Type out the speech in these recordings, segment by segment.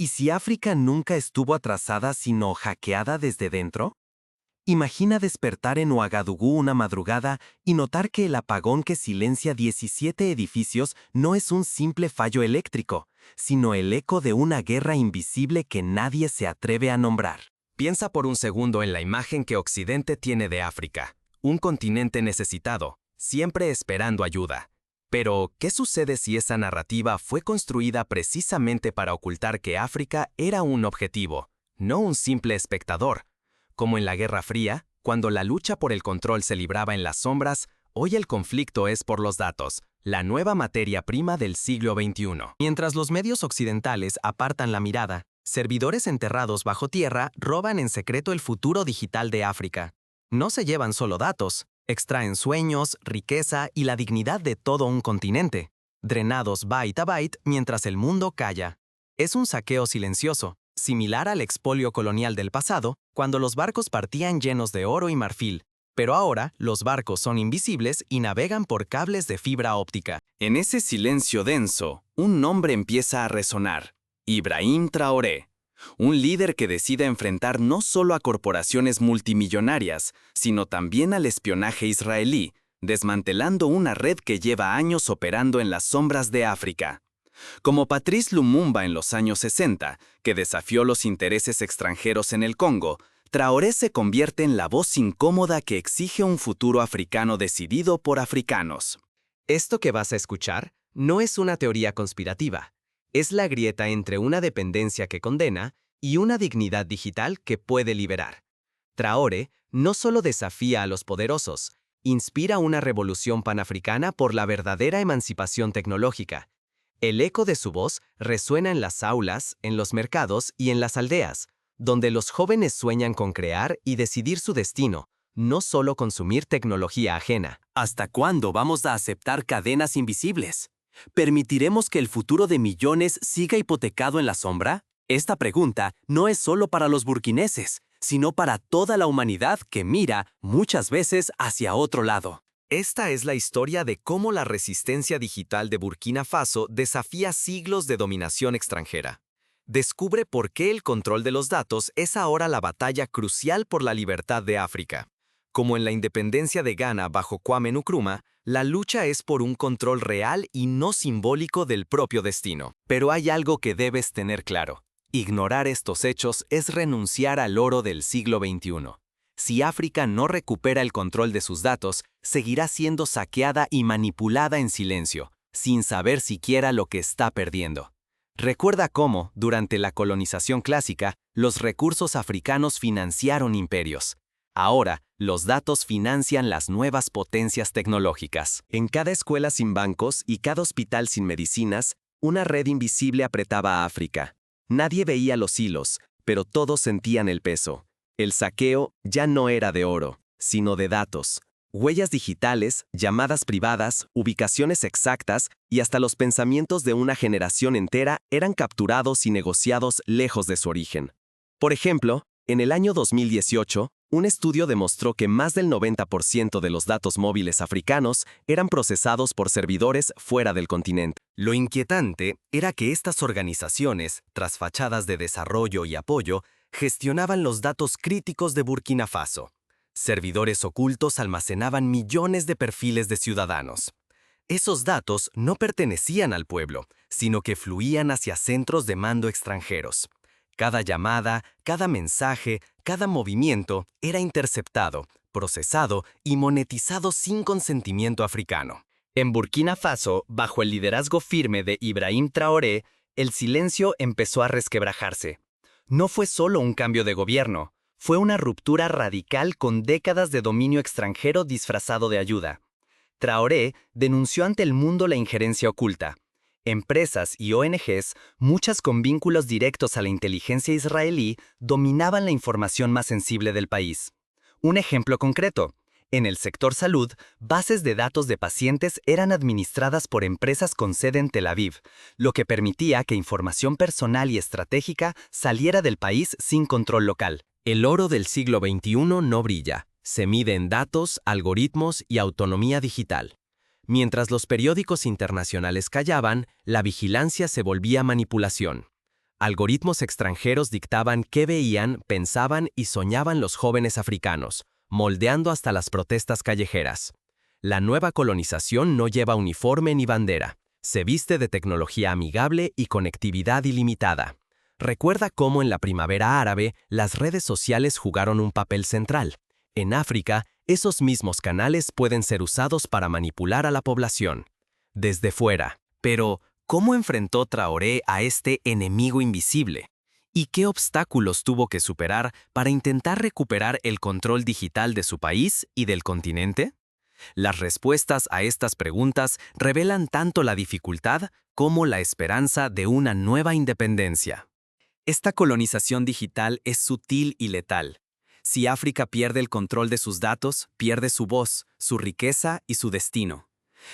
¿Y si África nunca estuvo atrasada sino hackeada desde dentro? Imagina despertar en Ouagadougou una madrugada y notar que el apagón que silencia 17 edificios no es un simple fallo eléctrico, sino el eco de una guerra invisible que nadie se atreve a nombrar. Piensa por un segundo en la imagen que Occidente tiene de África, un continente necesitado, siempre esperando ayuda. Pero, ¿qué sucede si esa narrativa fue construida precisamente para ocultar que África era un objetivo, no un simple espectador? Como en la Guerra Fría, cuando la lucha por el control se libraba en las sombras, hoy el conflicto es por los datos, la nueva materia prima del siglo XXI. Mientras los medios occidentales apartan la mirada, servidores enterrados bajo tierra roban en secreto el futuro digital de África. No se llevan solo datos, extraen sueños, riqueza y la dignidad de todo un continente, drenados byte a byte mientras el mundo calla. Es un saqueo silencioso, similar al expolio colonial del pasado, cuando los barcos partían llenos de oro y marfil, pero ahora los barcos son invisibles y navegan por cables de fibra óptica. En ese silencio denso, un nombre empieza a resonar: Ibrahim Traoré, un líder que decide enfrentar no solo a corporaciones multimillonarias, sino también al espionaje israelí, desmantelando una red que lleva años operando en las sombras de África. Como Patrice Lumumba en los años 60, que desafió los intereses extranjeros en el Congo, Traoré se convierte en la voz incómoda que exige un futuro africano decidido por africanos. Esto que vas a escuchar no es una teoría conspirativa. Es la grieta entre una dependencia que condena y una dignidad digital que puede liberar. Traoré no solo desafía a los poderosos, inspira una revolución panafricana por la verdadera emancipación tecnológica. El eco de su voz resuena en las aulas, en los mercados y en las aldeas, donde los jóvenes sueñan con crear y decidir su destino, no solo consumir tecnología ajena. ¿Hasta cuándo vamos a aceptar cadenas invisibles? ¿Permitiremos que el futuro de millones siga hipotecado en la sombra? Esta pregunta no es solo para los burkineses, sino para toda la humanidad que mira, muchas veces, hacia otro lado. Esta es la historia de cómo la resistencia digital de Burkina Faso desafía siglos de dominación extranjera. Descubre por qué el control de los datos es ahora la batalla crucial por la libertad de África. Como en la independencia de Ghana bajo Kwame Nkrumah, la lucha es por un control real y no simbólico del propio destino. Pero hay algo que debes tener claro. Ignorar estos hechos es renunciar al oro del siglo XXI. Si África no recupera el control de sus datos, seguirá siendo saqueada y manipulada en silencio, sin saber siquiera lo que está perdiendo. Recuerda cómo, durante la colonización clásica, los recursos africanos financiaron imperios. Ahora, los datos financian las nuevas potencias tecnológicas. En cada escuela sin bancos y cada hospital sin medicinas, una red invisible apretaba a África. Nadie veía los hilos, pero todos sentían el peso. El saqueo ya no era de oro, sino de datos. Huellas digitales, llamadas privadas, ubicaciones exactas y hasta los pensamientos de una generación entera eran capturados y negociados lejos de su origen. Por ejemplo, en el año 2018, un estudio demostró que más del 90% de los datos móviles africanos eran procesados por servidores fuera del continente. Lo inquietante era que estas organizaciones, tras fachadas de desarrollo y apoyo, gestionaban los datos críticos de Burkina Faso. Servidores ocultos almacenaban millones de perfiles de ciudadanos. Esos datos no pertenecían al pueblo, sino que fluían hacia centros de mando extranjeros. Cada llamada, cada mensaje, cada movimiento era interceptado, procesado y monetizado sin consentimiento africano. En Burkina Faso, bajo el liderazgo firme de Ibrahim Traoré, el silencio empezó a resquebrajarse. No fue solo un cambio de gobierno, fue una ruptura radical con décadas de dominio extranjero disfrazado de ayuda. Traoré denunció ante el mundo la injerencia oculta. Empresas y ONGs, muchas con vínculos directos a la inteligencia israelí, dominaban la información más sensible del país. Un ejemplo concreto. En el sector salud, bases de datos de pacientes eran administradas por empresas con sede en Tel Aviv, lo que permitía que información personal y estratégica saliera del país sin control local. El oro del siglo XXI no brilla. Se mide en datos, algoritmos y autonomía digital. Mientras los periódicos internacionales callaban, la vigilancia se volvía manipulación. Algoritmos extranjeros dictaban qué veían, pensaban y soñaban los jóvenes africanos, moldeando hasta las protestas callejeras. La nueva colonización no lleva uniforme ni bandera. Se viste de tecnología amigable y conectividad ilimitada. Recuerda cómo en la primavera árabe las redes sociales jugaron un papel central. En África, esos mismos canales pueden ser usados para manipular a la población. Desde fuera. Pero, ¿cómo enfrentó Traoré a este enemigo invisible? ¿Y qué obstáculos tuvo que superar para intentar recuperar el control digital de su país y del continente? Las respuestas a estas preguntas revelan tanto la dificultad como la esperanza de una nueva independencia. Esta colonización digital es sutil y letal. Si África pierde el control de sus datos, pierde su voz, su riqueza y su destino.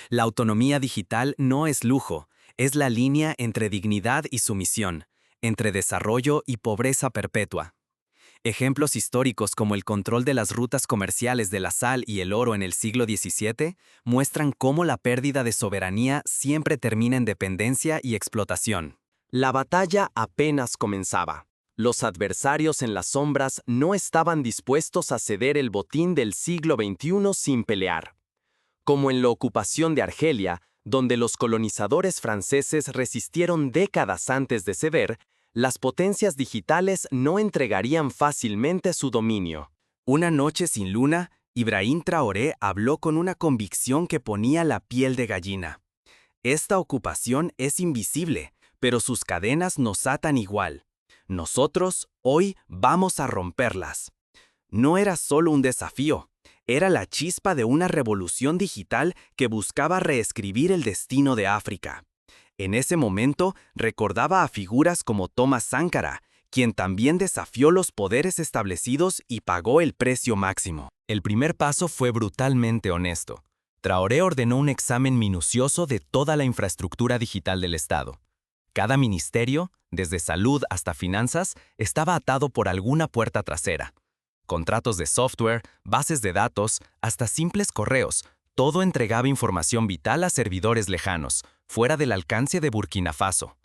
La autonomía digital no es lujo, es la línea entre dignidad y sumisión, entre desarrollo y pobreza perpetua. Ejemplos históricos como el control de las rutas comerciales de la sal y el oro en el siglo XVII muestran cómo la pérdida de soberanía siempre termina en dependencia y explotación. La batalla apenas comenzaba. Los adversarios en las sombras no estaban dispuestos a ceder el botín del siglo XXI sin pelear. Como en la ocupación de Argelia, donde los colonizadores franceses resistieron décadas antes de ceder, las potencias digitales no entregarían fácilmente su dominio. Una noche sin luna, Ibrahim Traoré habló con una convicción que ponía la piel de gallina. Esta ocupación es invisible, pero sus cadenas nos atan igual. Nosotros, hoy, vamos a romperlas. No era solo un desafío, era la chispa de una revolución digital que buscaba reescribir el destino de África. En ese momento, recordaba a figuras como Thomas Sankara, quien también desafió los poderes establecidos y pagó el precio máximo. El primer paso fue brutalmente honesto. Traoré ordenó un examen minucioso de toda la infraestructura digital del Estado. Cada ministerio, desde salud hasta finanzas, estaba atado por alguna puerta trasera. Contratos de software, bases de datos, hasta simples correos, todo entregaba información vital a servidores lejanos, fuera del alcance de Burkina Faso.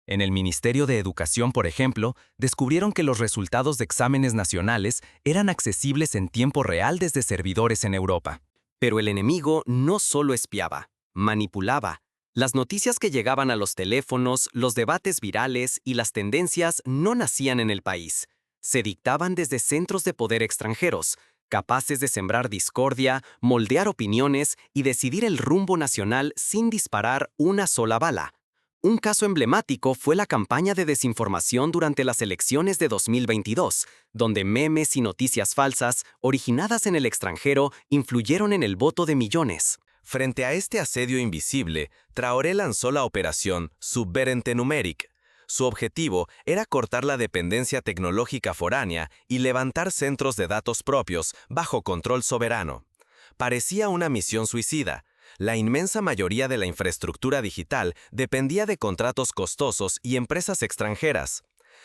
En el Ministerio de Educación, por ejemplo, descubrieron que los resultados de exámenes nacionales eran accesibles en tiempo real desde servidores en Europa. Pero el enemigo no solo espiaba, manipulaba. Las noticias que llegaban a los teléfonos, los debates virales y las tendencias no nacían en el país. Se dictaban desde centros de poder extranjeros, capaces de sembrar discordia, moldear opiniones y decidir el rumbo nacional sin disparar una sola bala. Un caso emblemático fue la campaña de desinformación durante las elecciones de 2022, donde memes y noticias falsas, originadas en el extranjero, influyeron en el voto de millones. Frente a este asedio invisible, Traoré lanzó la operación Subverente Numéric. Su objetivo era cortar la dependencia tecnológica foránea y levantar centros de datos propios bajo control soberano. Parecía una misión suicida. La inmensa mayoría de la infraestructura digital dependía de contratos costosos y empresas extranjeras.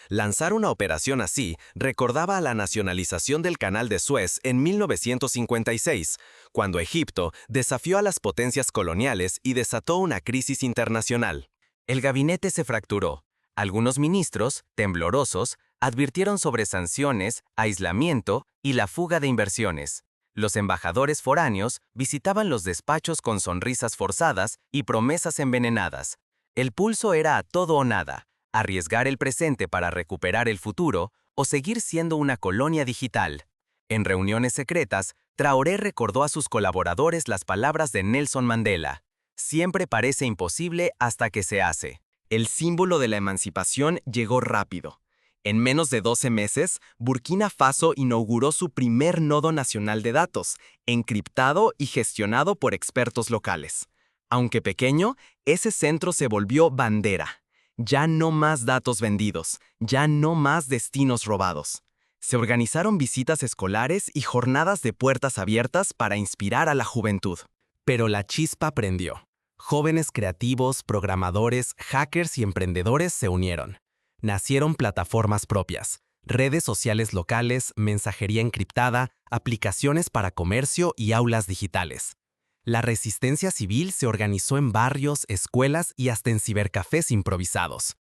Lanzar una operación así recordaba a la nacionalización del Canal de Suez en 1956, cuando Egipto desafió a las potencias coloniales y desató una crisis internacional. El gabinete se fracturó. Algunos ministros, temblorosos, advirtieron sobre sanciones, aislamiento y la fuga de inversiones. Los embajadores foráneos visitaban los despachos con sonrisas forzadas y promesas envenenadas. El pulso era a todo o nada, arriesgar el presente para recuperar el futuro o seguir siendo una colonia digital. En reuniones secretas, Traoré recordó a sus colaboradores las palabras de Nelson Mandela: "Siempre parece imposible hasta que se hace". El símbolo de la emancipación llegó rápido. En menos de 12 meses, Burkina Faso inauguró su primer nodo nacional de datos, encriptado y gestionado por expertos locales. Aunque pequeño, ese centro se volvió bandera. Ya no más datos vendidos, ya no más destinos robados. Se organizaron visitas escolares y jornadas de puertas abiertas para inspirar a la juventud. Pero la chispa prendió. Jóvenes creativos, programadores, hackers y emprendedores se unieron. Nacieron plataformas propias, redes sociales locales, mensajería encriptada, aplicaciones para comercio y aulas digitales. La resistencia civil se organizó en barrios, escuelas y hasta en cibercafés improvisados.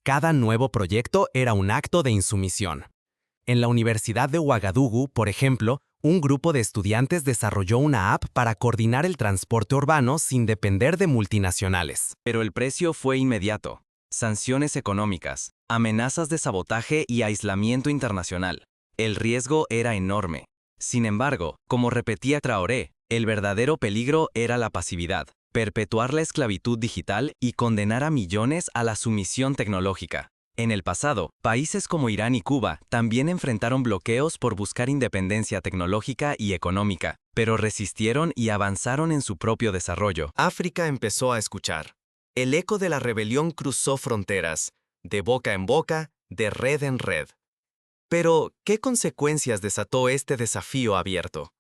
Cada nuevo proyecto era un acto de insumisión. En la Universidad de Ouagadougou, por ejemplo, un grupo de estudiantes desarrolló una app para coordinar el transporte urbano sin depender de multinacionales. Pero el precio fue inmediato. Sanciones económicas, amenazas de sabotaje y aislamiento internacional. El riesgo era enorme. Sin embargo, como repetía Traoré, el verdadero peligro era la pasividad, perpetuar la esclavitud digital y condenar a millones a la sumisión tecnológica. En el pasado, países como Irán y Cuba también enfrentaron bloqueos por buscar independencia tecnológica y económica, pero resistieron y avanzaron en su propio desarrollo. África empezó a escuchar. El eco de la rebelión cruzó fronteras, de boca en boca, de red en red. Pero, ¿qué consecuencias desató este desafío abierto?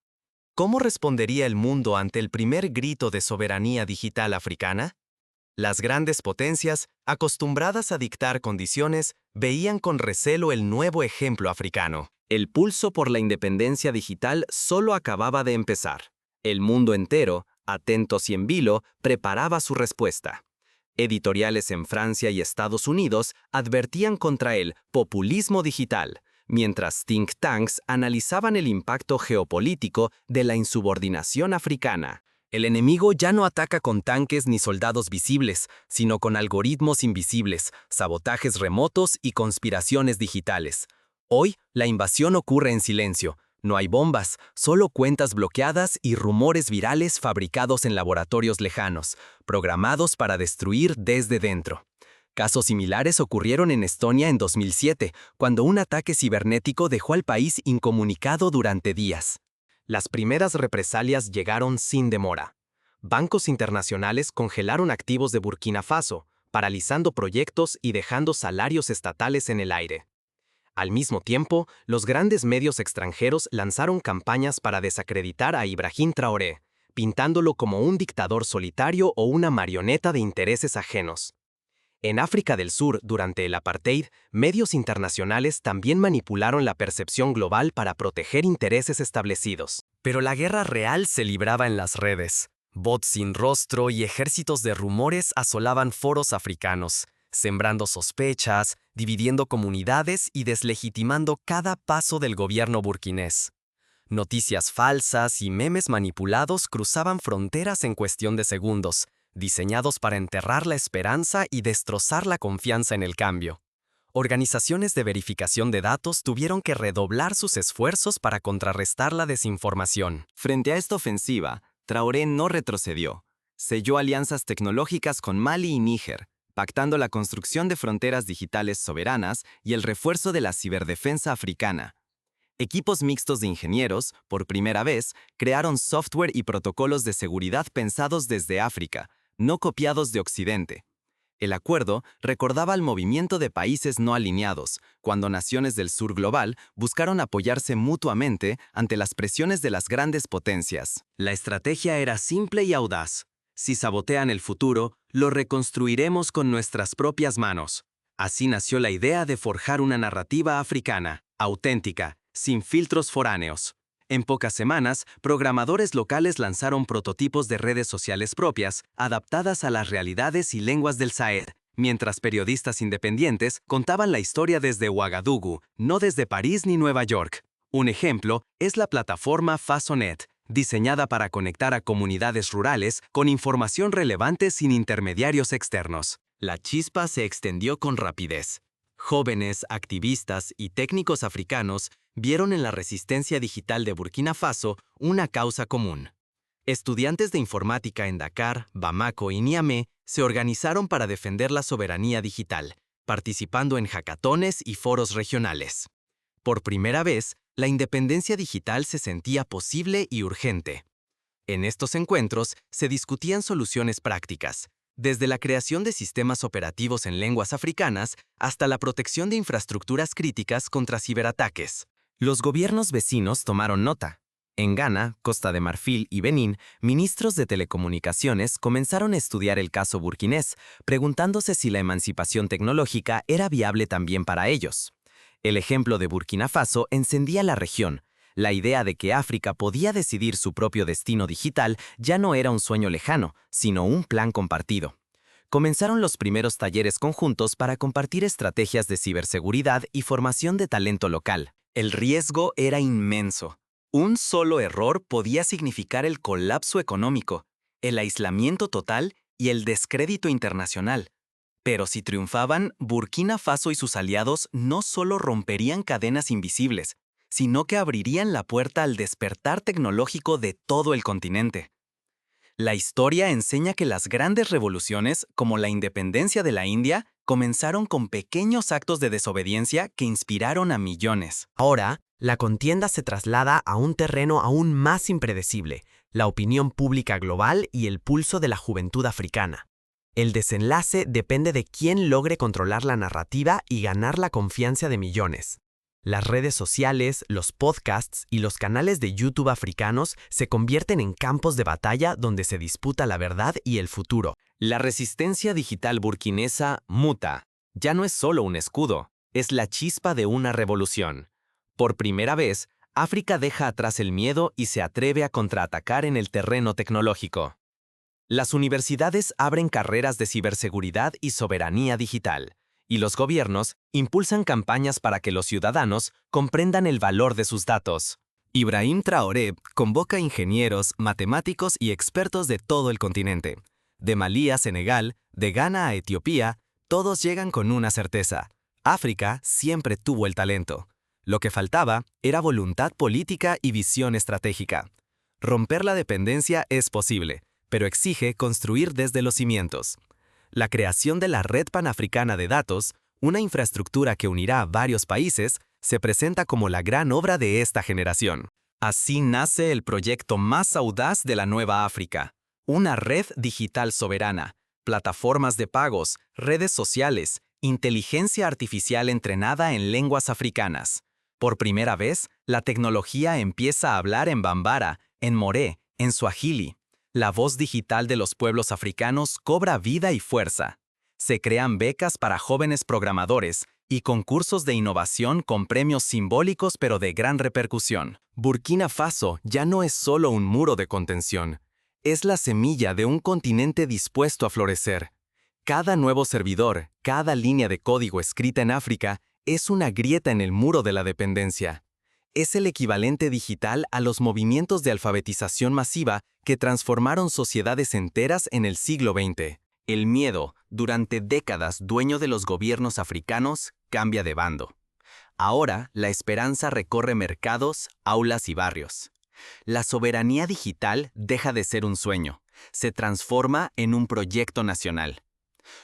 ¿Cómo respondería el mundo ante el primer grito de soberanía digital africana? Las grandes potencias, acostumbradas a dictar condiciones, veían con recelo el nuevo ejemplo africano. El pulso por la independencia digital solo acababa de empezar. El mundo entero, atentos y en vilo, preparaba su respuesta. Editoriales en Francia y Estados Unidos advertían contra el populismo digital, mientras think tanks analizaban el impacto geopolítico de la insubordinación africana. El enemigo ya no ataca con tanques ni soldados visibles, sino con algoritmos invisibles, sabotajes remotos y conspiraciones digitales. Hoy, la invasión ocurre en silencio. No hay bombas, solo cuentas bloqueadas y rumores virales fabricados en laboratorios lejanos, programados para destruir desde dentro. Casos similares ocurrieron en Estonia en 2007, cuando un ataque cibernético dejó al país incomunicado durante días. Las primeras represalias llegaron sin demora. Bancos internacionales congelaron activos de Burkina Faso, paralizando proyectos y dejando salarios estatales en el aire. Al mismo tiempo, los grandes medios extranjeros lanzaron campañas para desacreditar a Ibrahim Traoré, pintándolo como un dictador solitario o una marioneta de intereses ajenos. En África del Sur, durante el apartheid, medios internacionales también manipularon la percepción global para proteger intereses establecidos. Pero la guerra real se libraba en las redes. Bots sin rostro y ejércitos de rumores asolaban foros africanos, sembrando sospechas, dividiendo comunidades y deslegitimando cada paso del gobierno burkinés. Noticias falsas y memes manipulados cruzaban fronteras en cuestión de segundos, diseñados para enterrar la esperanza y destrozar la confianza en el cambio. Organizaciones de verificación de datos tuvieron que redoblar sus esfuerzos para contrarrestar la desinformación. Frente a esta ofensiva, Traoré no retrocedió. Selló alianzas tecnológicas con Mali y Níger, pactando la construcción de fronteras digitales soberanas y el refuerzo de la ciberdefensa africana. Equipos mixtos de ingenieros, por primera vez, crearon software y protocolos de seguridad pensados desde África, no copiados de Occidente. El acuerdo recordaba al movimiento de países no alineados, cuando naciones del sur global buscaron apoyarse mutuamente ante las presiones de las grandes potencias. La estrategia era simple y audaz. Si sabotean el futuro, lo reconstruiremos con nuestras propias manos. Así nació la idea de forjar una narrativa africana, auténtica, sin filtros foráneos. En pocas semanas, programadores locales lanzaron prototipos de redes sociales propias, adaptadas a las realidades y lenguas del Sahel, mientras periodistas independientes contaban la historia desde Ouagadougou, no desde París ni Nueva York. Un ejemplo es la plataforma Fasonet, diseñada para conectar a comunidades rurales con información relevante sin intermediarios externos. La chispa se extendió con rapidez. Jóvenes, activistas y técnicos africanos vieron en la resistencia digital de Burkina Faso una causa común. Estudiantes de informática en Dakar, Bamako y Niamey se organizaron para defender la soberanía digital, participando en hackatones y foros regionales. Por primera vez, la independencia digital se sentía posible y urgente. En estos encuentros se discutían soluciones prácticas, desde la creación de sistemas operativos en lenguas africanas hasta la protección de infraestructuras críticas contra ciberataques. Los gobiernos vecinos tomaron nota. En Ghana, Costa de Marfil y Benín, ministros de telecomunicaciones comenzaron a estudiar el caso burkinés, preguntándose si la emancipación tecnológica era viable también para ellos. El ejemplo de Burkina Faso encendía la región. La idea de que África podía decidir su propio destino digital ya no era un sueño lejano, sino un plan compartido. Comenzaron los primeros talleres conjuntos para compartir estrategias de ciberseguridad y formación de talento local. El riesgo era inmenso. Un solo error podía significar el colapso económico, el aislamiento total y el descrédito internacional. Pero si triunfaban, Burkina Faso y sus aliados no solo romperían cadenas invisibles, sino que abrirían la puerta al despertar tecnológico de todo el continente. La historia enseña que las grandes revoluciones, como la independencia de la India, comenzaron con pequeños actos de desobediencia que inspiraron a millones. Ahora, la contienda se traslada a un terreno aún más impredecible, la opinión pública global y el pulso de la juventud africana. El desenlace depende de quién logre controlar la narrativa y ganar la confianza de millones. Las redes sociales, los podcasts y los canales de YouTube africanos se convierten en campos de batalla donde se disputa la verdad y el futuro. La resistencia digital burkinesa muta. Ya no es solo un escudo, es la chispa de una revolución. Por primera vez, África deja atrás el miedo y se atreve a contraatacar en el terreno tecnológico. Las universidades abren carreras de ciberseguridad y soberanía digital, y los gobiernos impulsan campañas para que los ciudadanos comprendan el valor de sus datos. Ibrahim Traoré convoca ingenieros, matemáticos y expertos de todo el continente. De Malí a Senegal, de Ghana a Etiopía, todos llegan con una certeza. África siempre tuvo el talento. Lo que faltaba era voluntad política y visión estratégica. Romper la dependencia es posible, pero exige construir desde los cimientos. La creación de la Red Panafricana de Datos, una infraestructura que unirá a varios países, se presenta como la gran obra de esta generación. Así nace el proyecto más audaz de la nueva África, una red digital soberana, plataformas de pagos, redes sociales, inteligencia artificial entrenada en lenguas africanas. Por primera vez, la tecnología empieza a hablar en Bambara, en Moré, en Swahili. La voz digital de los pueblos africanos cobra vida y fuerza. Se crean becas para jóvenes programadores y concursos de innovación con premios simbólicos pero de gran repercusión. Burkina Faso ya no es solo un muro de contención. Es la semilla de un continente dispuesto a florecer. Cada nuevo servidor, cada línea de código escrita en África, es una grieta en el muro de la dependencia. Es el equivalente digital a los movimientos de alfabetización masiva que transformaron sociedades enteras en el siglo XX. El miedo, durante décadas dueño de los gobiernos africanos, cambia de bando. Ahora, la esperanza recorre mercados, aulas y barrios. La soberanía digital deja de ser un sueño, se transforma en un proyecto nacional.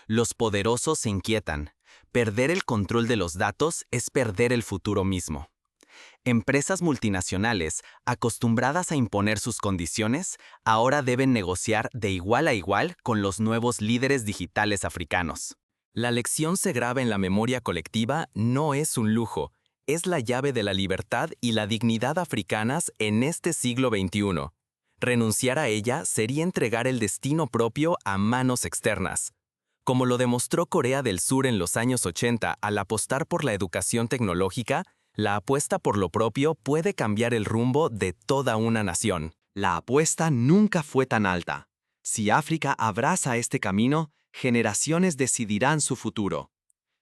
Los poderosos se inquietan. Perder el control de los datos es perder el futuro mismo. Empresas multinacionales, acostumbradas a imponer sus condiciones, ahora deben negociar de igual a igual con los nuevos líderes digitales africanos. La lección se graba en la memoria colectiva, no es un lujo, es la llave de la libertad y la dignidad africanas en este siglo XXI. Renunciar a ella sería entregar el destino propio a manos externas. Como lo demostró Corea del Sur en los años 80 al apostar por la educación tecnológica, la apuesta por lo propio puede cambiar el rumbo de toda una nación. La apuesta nunca fue tan alta. Si África abraza este camino, generaciones decidirán su futuro.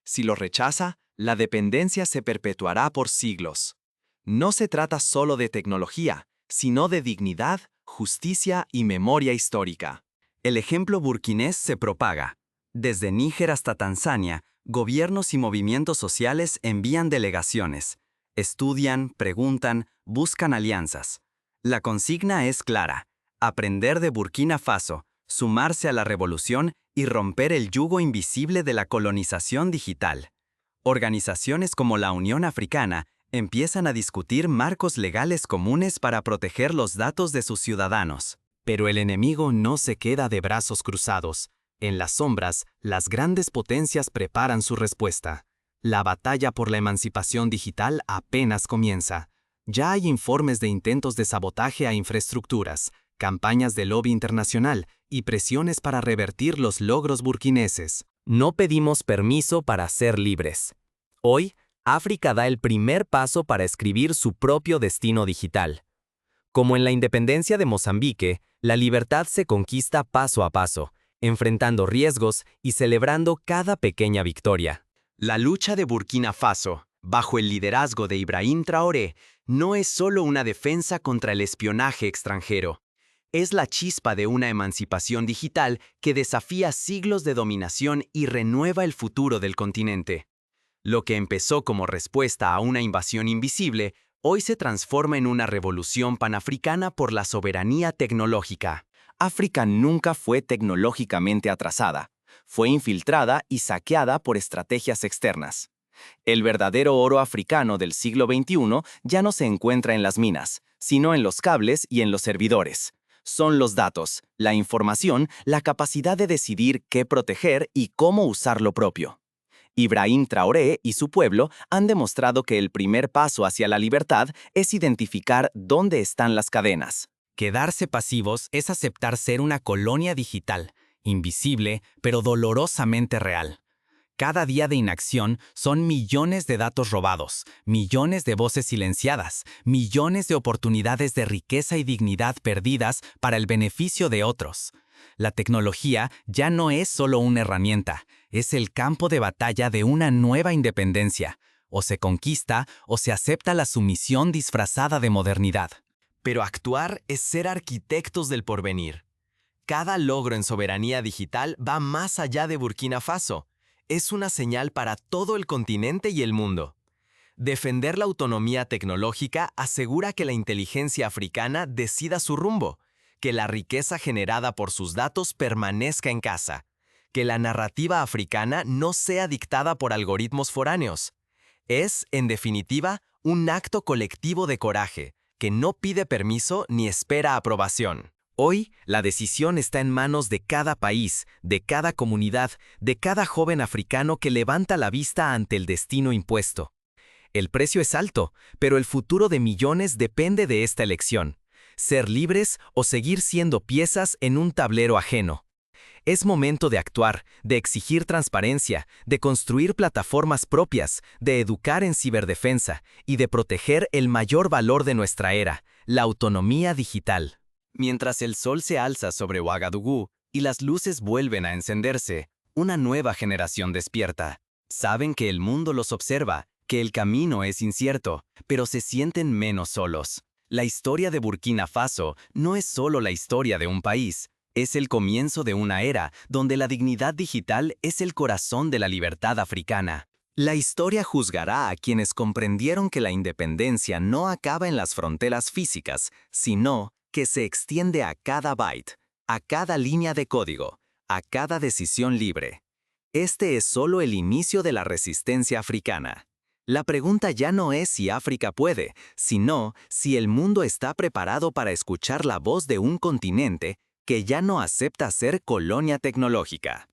Si lo rechaza, la dependencia se perpetuará por siglos. No se trata solo de tecnología, sino de dignidad, justicia y memoria histórica. El ejemplo burkinés se propaga. Desde Níger hasta Tanzania, gobiernos y movimientos sociales envían delegaciones. Estudian, preguntan, buscan alianzas. La consigna es clara: aprender de Burkina Faso, sumarse a la revolución y romper el yugo invisible de la colonización digital. Organizaciones como la Unión Africana empiezan a discutir marcos legales comunes para proteger los datos de sus ciudadanos. Pero el enemigo no se queda de brazos cruzados. En las sombras, las grandes potencias preparan su respuesta. La batalla por la emancipación digital apenas comienza. Ya hay informes de intentos de sabotaje a infraestructuras, campañas de lobby internacional y presiones para revertir los logros burkineses. No pedimos permiso para ser libres. Hoy, África da el primer paso para escribir su propio destino digital. Como en la independencia de Mozambique, la libertad se conquista paso a paso, enfrentando riesgos y celebrando cada pequeña victoria. La lucha de Burkina Faso, bajo el liderazgo de Ibrahim Traoré, no es solo una defensa contra el espionaje extranjero. Es la chispa de una emancipación digital que desafía siglos de dominación y renueva el futuro del continente. Lo que empezó como respuesta a una invasión invisible, hoy se transforma en una revolución panafricana por la soberanía tecnológica. África nunca fue tecnológicamente atrasada. Fue infiltrada y saqueada por estrategias externas. El verdadero oro africano del siglo XXI ya no se encuentra en las minas, sino en los cables y en los servidores. Son los datos, la información, la capacidad de decidir qué proteger y cómo usar lo propio. Ibrahim Traoré y su pueblo han demostrado que el primer paso hacia la libertad es identificar dónde están las cadenas. Quedarse pasivos es aceptar ser una colonia digital, invisible, pero dolorosamente real. Cada día de inacción son millones de datos robados, millones de voces silenciadas, millones de oportunidades de riqueza y dignidad perdidas para el beneficio de otros. La tecnología ya no es solo una herramienta, es el campo de batalla de una nueva independencia. O se conquista o se acepta la sumisión disfrazada de modernidad. Pero actuar es ser arquitectos del porvenir. Cada logro en soberanía digital va más allá de Burkina Faso. Es una señal para todo el continente y el mundo. Defender la autonomía tecnológica asegura que la inteligencia africana decida su rumbo, que la riqueza generada por sus datos permanezca en casa, que la narrativa africana no sea dictada por algoritmos foráneos. Es, en definitiva, un acto colectivo de coraje, que no pide permiso ni espera aprobación. Hoy, la decisión está en manos de cada país, de cada comunidad, de cada joven africano que levanta la vista ante el destino impuesto. El precio es alto, pero el futuro de millones depende de esta elección: ser libres o seguir siendo piezas en un tablero ajeno. Es momento de actuar, de exigir transparencia, de construir plataformas propias, de educar en ciberdefensa y de proteger el mayor valor de nuestra era, la autonomía digital. Mientras el sol se alza sobre Ouagadougou y las luces vuelven a encenderse, una nueva generación despierta. Saben que el mundo los observa, que el camino es incierto, pero se sienten menos solos. La historia de Burkina Faso no es solo la historia de un país, es el comienzo de una era donde la dignidad digital es el corazón de la libertad africana. La historia juzgará a quienes comprendieron que la independencia no acaba en las fronteras físicas, sino que se extiende a cada byte, a cada línea de código, a cada decisión libre. Este es solo el inicio de la resistencia africana. La pregunta ya no es si África puede, sino si el mundo está preparado para escuchar la voz de un continente que ya no acepta ser colonia tecnológica.